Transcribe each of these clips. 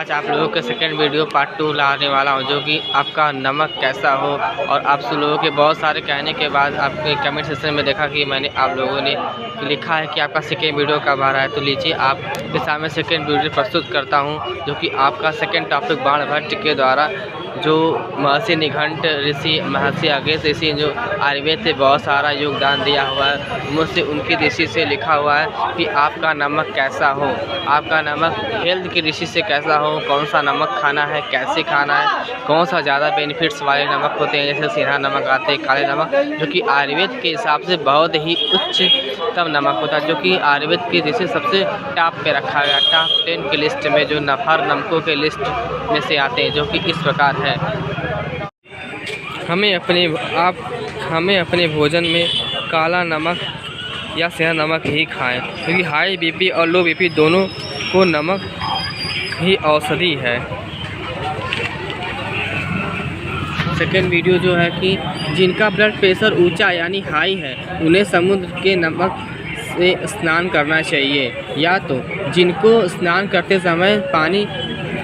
आज आप लोगों के सेकंड वीडियो पार्ट 2 लाने वाला हूं, जो कि आपका नमक कैसा हो। और आप सब लोगों के बहुत सारे कहने के बाद आपके कमेंट सेक्शन में देखा कि मैंने आप लोगों ने लिखा है कि आपका सेकंड वीडियो कब आ रहा है। तो लीजिए आपके सामने सेकंड वीडियो प्रस्तुत करता हूं, जो कि आपका सेकंड टॉपिक बाणभट्ट के द्वारा जो महर्षि निघंट ऋषि महर्षि अगस्त्य ऋषि जो आयुर्वेद से बहुत सारा योगदान दिया हुआ है, मुझसे उनकी ऋषि से लिखा हुआ है कि आपका नमक कैसा हो, आपका नमक हेल्थ की ऋषि से कैसा हो, कौन सा नमक खाना है, कैसे खाना है, कौन सा ज़्यादा बेनिफिट्स वाले नमक होते हैं, जैसे सीधा नमक आते हैं, काले नमक, जो कि आयुर्वेद के हिसाब से बहुत ही उच्चतम नमक होता है, जो कि आयुर्वेद की ऋषि सबसे टॉप पे रखा गया, टॉप 10 की लिस्ट में, जो हर नमकों के लिस्ट में से आते हैं, जो कि इस प्रकार है। हमें अपने भोजन में काला नमक या सेंधा नमक ही खाएं, क्योंकि हाई बीपी और लो बीपी दोनों को नमक ही औषधि है। सेकेंड वीडियो जो है कि जिनका ब्लड प्रेशर ऊंचा यानी हाई है, उन्हें समुद्र के नमक से स्नान करना चाहिए, या तो जिनको स्नान करते समय पानी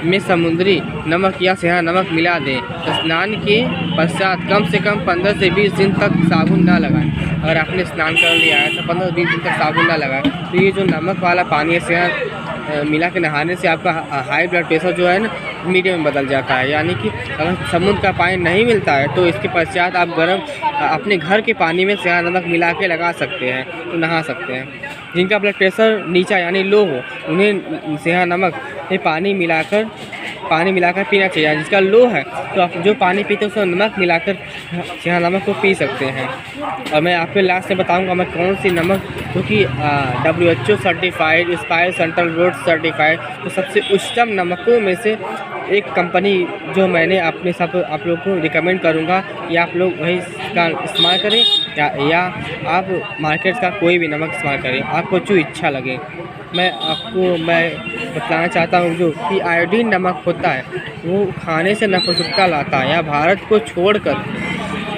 में समुद्री नमक या सेंधा नमक मिला दें। स्नान के पश्चात कम से कम 15 से 20 दिन तक साबुन ना लगाएं। अगर आपने स्नान कर लिया है तो 15 से 20 दिन तक साबुन ना लगाएं। तो ये जो नमक वाला पानी है सेंधा मिला के नहाने से आपका हाई ब्लड प्रेशर जो है ना मीडियम में बदल जाता है। यानी कि अगर समुद्र का पानी नहीं मिलता है तो इसके पश्चात आप अपने घर के पानी में सेंधा नमक मिला के लगा सकते हैं, तो नहा सकते हैं। जिनका ब्लड प्रेशर नीचा यानी लो हो, उन्हें सेंधा नमक में पानी मिलाकर पीना चाहिए। जिसका लो है तो आप जो पानी पीते हैं उसमें नमक मिलाकर सेंधा नमक को पी सकते हैं। और मैं आपको लास्ट में बताऊंगा मैं कौन सी नमक, जो कि WHO certified, spice central road certified, तो सबसे उच्चतम नमकों में से एक कंपनी जो मैंने अपने सब आप लोग को रिकमेंड करूंगा, या आप लोग वही का इस्तेमाल करें या आप मार्केट का कोई भी नमक इस्तेमाल करें, आपको जो इच्छा लगे। मैं बताना चाहता हूँ जो कि आयोडीन नमक होता है वो खाने से नपुंसकता लाता है। या भारत को छोड़कर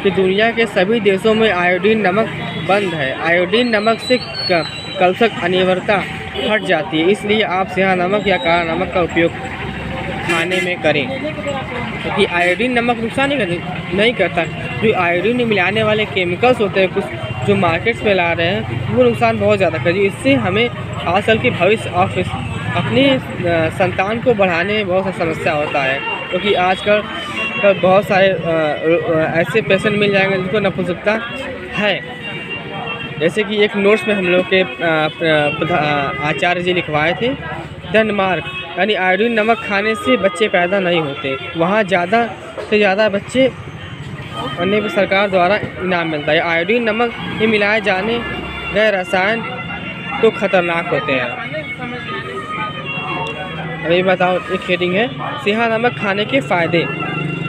कि दुनिया के सभी देशों में आयोडीन नमक बंद है। आयोडीन नमक से कलशक अनिवार्यता हट जाती है, इसलिए आप सेंधा नमक या काला नमक का उपयोग खाने में करें, क्योंकि आयोडीन नमक नुकसान नहीं करता। जो आयोडीन में मिलाने वाले केमिकल्स होते हैं कुछ जो मार्केट्स में ला रहे हैं, वो नुकसान बहुत ज़्यादा करती है। इससे हमें आजकल के भविष्य और अपनी संतान को बढ़ाने में बहुत सा समस्या होता है, क्योंकि आजकल बहुत सारे ऐसे पेशेंट मिल जाएंगे जिनको नपुंसकता है। जैसे कि एक नोट्स में हम लोग के आचार्य जी लिखवाए थे, डेनमार्क यानी आयोडीन नमक खाने से बच्चे पैदा नहीं होते, वहाँ ज़्यादा से ज़्यादा बच्चे बनने पर सरकार द्वारा इनाम मिलता है। आयोडीन नमक में मिलाए जाने गए रसायन तो खतरनाक होते हैं। अभी बताओ, एक हेडिंग है सेंधा नमक खाने के फ़ायदे।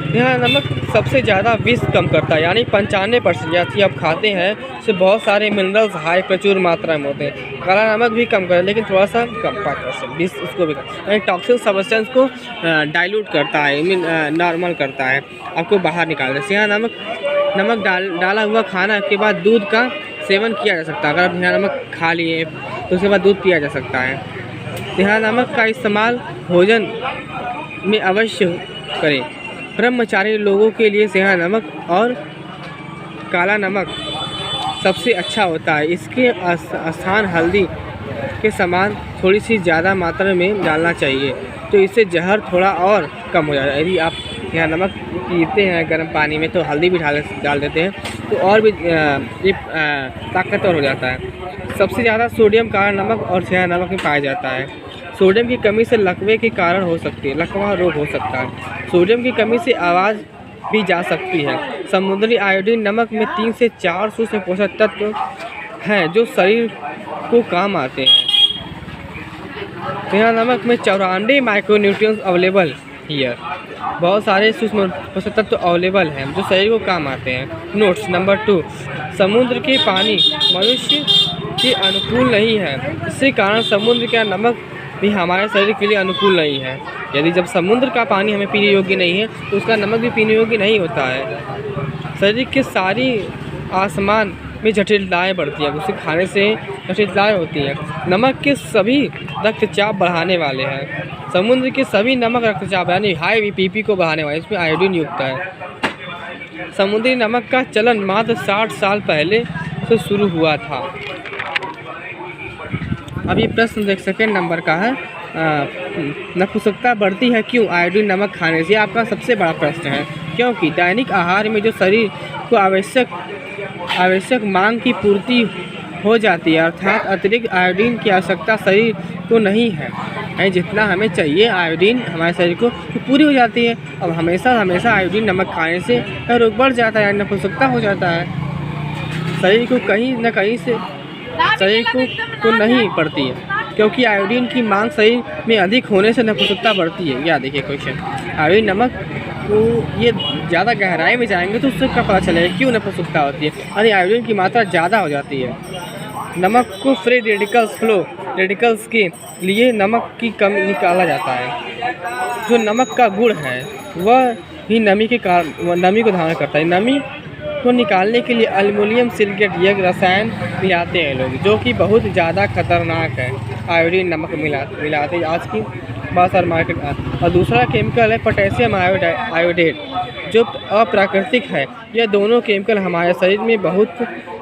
सेंधा नमक सबसे ज़्यादा विष कम करता है, यानी 95% जैसे आप खाते हैं उससे बहुत सारे मिनरल्स हाई प्रचुर मात्रा में होते हैं। काला नमक भी कम करे, लेकिन थोड़ा सा कम 5% विष उसको भी यानी टॉक्सिक सब्सटेंस को डाइल्यूट करता है, नॉर्मल करता है, आपको बाहर निकालता है। सेंधा नमक डाला हुआ खाना के बाद दूध का सेवन किया जा सकता है। अगर आप सेंधा नमक खा लिए तो उसके बाद दूध पिया जा सकता है। सेंधा नमक का इस्तेमाल भोजन में अवश्य करें। ब्रह्मचारी लोगों के लिए सेंधा नमक और काला नमक सबसे अच्छा होता है। इसके स्थान हल्दी के समान थोड़ी सी ज़्यादा मात्रा में डालना चाहिए, तो इससे जहर थोड़ा और कम हो जाता है। यदि आप सेंधा नमक पीते हैं गर्म पानी में तो हल्दी भी डाल देते हैं, तो और भी ये ताकतवर हो जाता है। सबसे ज़्यादा सोडियम काला नमक और सेंधा नमक में पाया जाता है। सोडियम की कमी से लकवे के कारण हो सकती है, लकवा रोग हो सकता है। सोडियम की कमी से आवाज़ भी जा सकती है। समुद्री आयोडीन नमक में 3 से 4 सूक्ष्म पोषक तत्व हैं जो शरीर को काम आते हैं। सेंधा नमक में 94 माइक्रोन्यूट्रिएंट्स अवेलेबल हियर, बहुत सारे सूक्ष्म पोषक तत्व अवेलेबल हैं जो शरीर को काम आते हैं। नोट्स नंबर 2, समुद्र के पानी मनुष्य के अनुकूल नहीं है, इसी कारण समुद्र का नमक भी हमारे शरीर के लिए अनुकूल नहीं है। यदि जब समुद्र का पानी हमें पीने योग्य नहीं है तो उसका नमक भी पीने योग्य नहीं होता है। शरीर के सारी आसमान में जटिलताएँ बढ़ती हैं, उसे खाने से जटिलताएँ होती हैं। नमक के सभी रक्तचाप बढ़ाने वाले हैं। समुद्र के सभी नमक रक्तचाप यानी हाई बीपी को बढ़ाने वाले, इसमें आयोडीन युक्त है। समुद्री नमक का चलन मात्र 60 साल पहले से शुरू हुआ था। अब ये प्रश्न देख सेकेंड नंबर का है, नपुंसकता बढ़ती है क्यों आयोडीन नमक खाने से? आपका सबसे बड़ा प्रश्न है। क्योंकि दैनिक आहार में जो शरीर को आवश्यक मांग की पूर्ति हो जाती है, अर्थात अतिरिक्त आयोडीन की आवश्यकता शरीर को नहीं है। जितना हमें चाहिए आयोडीन हमारे शरीर को पूरी हो जाती है। अब हमेशा आयोडीन नमक खाने से रोग बढ़ जाता है, नपुंसकता हो जाता है। शरीर को कहीं न कहीं से को नहीं पड़ती है, क्योंकि आयोडीन की मांग शरीर में अधिक होने से नपुंसकता बढ़ती है। या देखिए क्वेश्चन, आयोडीन नमक को ये ज़्यादा गहराई में जाएंगे तो उससे क्या पता चलेगा क्यों नपुंसकता होती है, यानी आयोडीन की मात्रा ज़्यादा हो जाती है। नमक को फ्री रेडिकल्स के लिए नमक की कमी निकाला जाता है। जो नमक का गुण है वह ही नमी को धारण करता है। नमी को निकालने के लिए एल्युमिनियम सिलिकेट यह रसायन मिलाते हैं लोग, जो कि बहुत ज़्यादा खतरनाक है। आयोडीन नमक मिलाते हैं आज की बाजार मार्केट। और दूसरा केमिकल है पोटेशियम आयोडेट, जो अप्राकृतिक है। यह दोनों केमिकल हमारे शरीर में बहुत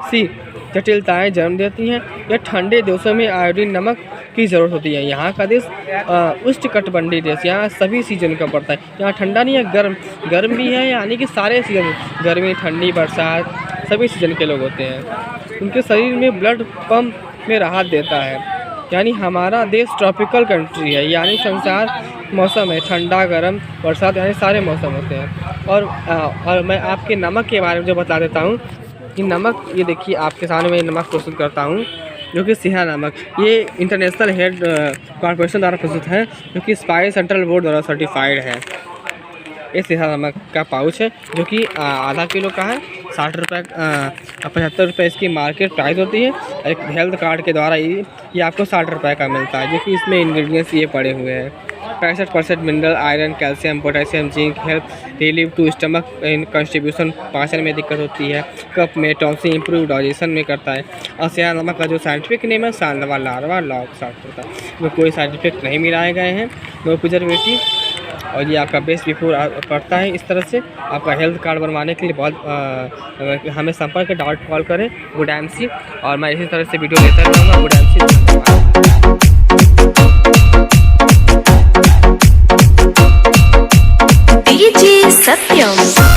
सी जटिलताएं जन्म देती हैं। यह ठंडे देशों में आयोडीन नमक की ज़रूरत होती है। यहाँ का देश उष्णकटिबंधीय देश, यहाँ सभी सीजन का पड़ता है। यहाँ ठंडा नहीं है, गर्म भी है, यानी कि सारे सीजन, गर्मी ठंडी बरसात सभी सीजन के लोग होते हैं। उनके शरीर में ब्लड पंप में राहत देता है। यानी हमारा देश ट्रॉपिकल कंट्री है, यानी संसार मौसम है, ठंडा गर्म बरसात यानी सारे मौसम होते हैं। और मैं आपके नमक के बारे में जो बता देता हूँ कि नमक, ये देखिए आपके सामने मैं नमक प्रस्तुत करता हूँ, जो कि सिहा नमक, ये इंटरनेशनल हेड कॉर्पोरेशन द्वारा प्रस्तुत है, जो कि स्पाइस सेंट्रल बोर्ड द्वारा सर्टिफाइड है। ये सिहा नमक का पाउच है, जो कि आधा किलो का है, 60 रुपये 75 रुपये इसकी मार्केट प्राइस होती है। एक हेल्थ कार्ड के द्वारा ये आपको 60 रुपये का मिलता है, जो कि इसमें इंग्रेडिएंट्स ये पड़े हुए हैं। 65% mineral, iron, calcium, potassium, zinc, help relieve to stomach in constitution, पाचन में दिक्कत होती है। कफ में टॉक्सिन इंप्रूव डाइजेशन में करता है। और सिहा नमक का जो साइंटिफिक नेम है सांडवा लार्वा लॉग साफ होता है, इसमें कोई साइड इफेक्ट नहीं मिलाए गए हैं, नो प्रिजर्वेटिव। और ये आपका बेस्ट बिफोर पड़ता है। इस तरह से आपका हेल्थ कार्ड बनवाने के लिए बहुत हमें संपर्क डाउट कॉल करें गुड MC, और मैं इसी तरह से वीडियो लेता रहूँगा। Good MC। DJ Satyam।